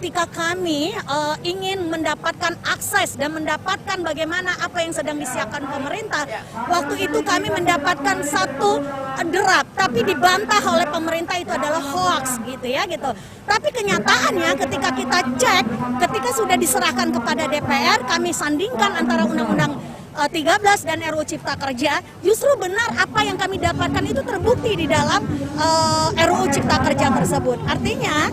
ketika kami ingin mendapatkan akses dan mendapatkan bagaimana apa yang sedang disiapkan pemerintah, waktu itu kami mendapatkan satu draft, tapi dibantah oleh pemerintah itu adalah hoax gitu ya gitu. Tapi kenyataannya ketika kita cek, ketika sudah diserahkan kepada DPR, kami sandingkan antara Undang-Undang 13 dan RUU Cipta Kerja, justru benar apa yang kami dapatkan itu terbukti di dalam RUU Cipta Kerja tersebut. Artinya,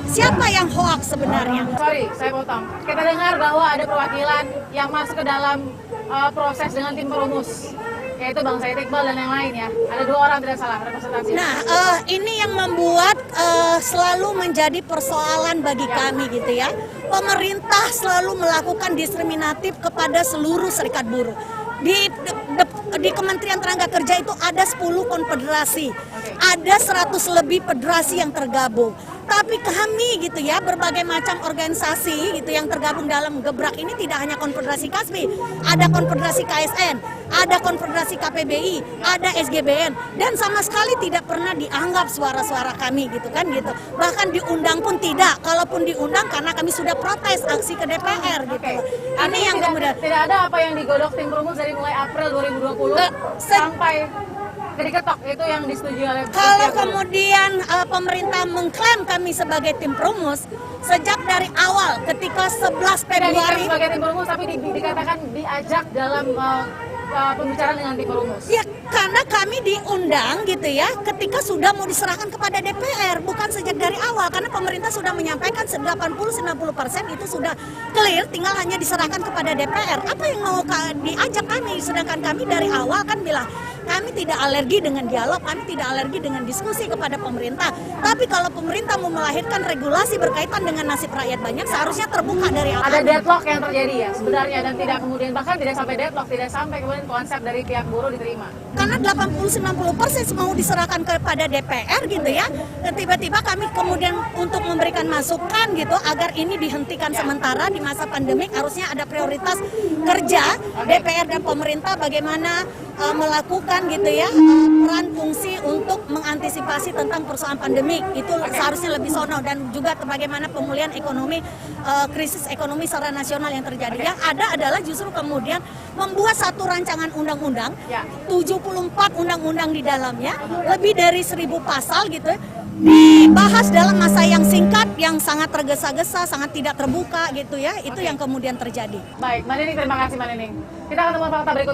siapa yang hoax sebenarnya? Sorry, saya potong. Kita dengar bahwa ada perwakilan yang masuk ke dalam proses dengan tim perumus, yaitu Bang Said Iqbal dan yang lain ya. Ada 2 orang tidak salah representasi. Nah, ini yang membuat selalu menjadi persoalan bagi kami gitu ya. Pemerintah selalu melakukan diskriminatif kepada seluruh serikat buruh. Di Kementerian Tenaga Kerja itu ada 10 konfederasi, ada 100 lebih federasi yang tergabung. Tapi kami gitu ya, berbagai macam organisasi gitu yang tergabung dalam Gebrak ini tidak hanya konfederasi KASBI, ada konfederasi KSN, ada konfederasi KPBI, ada SGBN, dan sama sekali tidak pernah dianggap suara-suara kami gitu kan gitu. Bahkan diundang pun tidak, kalaupun diundang karena kami sudah protes aksi ke DPR gitu. Ini yang kemudian tidak ada apa yang digodok tim perumus dari mulai April 2020 sampai diketok itu yang disetujui oleh. Kalau kemudian pemerintah mengklaim kami sebagai tim perumus sejak dari awal ketika 11 Februari sebagai tim perumus, tapi dikatakan diajak dalam pembicaraan dengan tim perumus. Ya, karena kami diundang gitu ya ketika sudah mau diserahkan kepada DPR, bukan sejak dari awal, karena pemerintah sudah menyampaikan 80-90% itu sudah clear, tinggal hanya diserahkan kepada DPR. Apa yang mau diajak kami, sedangkan kami dari awal kan bilang kami tidak alergi dengan dialog, kami tidak alergi dengan diskusi kepada pemerintah. Tapi kalau pemerintah mau melahirkan regulasi berkaitan dengan nasib rakyat banyak, seharusnya terbuka dari awal. Ada deadlock yang terjadi ya sebenarnya, dan tidak kemudian bahkan tidak sampai deadlock, tidak sampai kemudian konsep dari pihak buruh diterima. Karena 80-90% mau diserahkan kepada DPR gitu ya, dan tiba-tiba kami kemudian untuk memberikan masukan gitu agar ini dihentikan sementara di masa pandemik, harusnya ada prioritas kerja DPR dan pemerintah bagaimana melakukan gitu ya peran fungsi untuk mengantisipasi tentang persoalan pandemik itu seharusnya lebih sono, dan juga bagaimana pemulihan ekonomi, krisis ekonomi secara nasional yang terjadi. Yang ada adalah justru kemudian membuat satu rancangan undang-undang 74 undang-undang di dalamnya, lebih dari 1000 pasal gitu dibahas dalam masa yang singkat, yang sangat tergesa-gesa, sangat tidak terbuka gitu ya. Itu yang kemudian terjadi. Baik, Mbak Nining, terima kasih Mbak Nining. Kita akan temukan fakta berikutnya.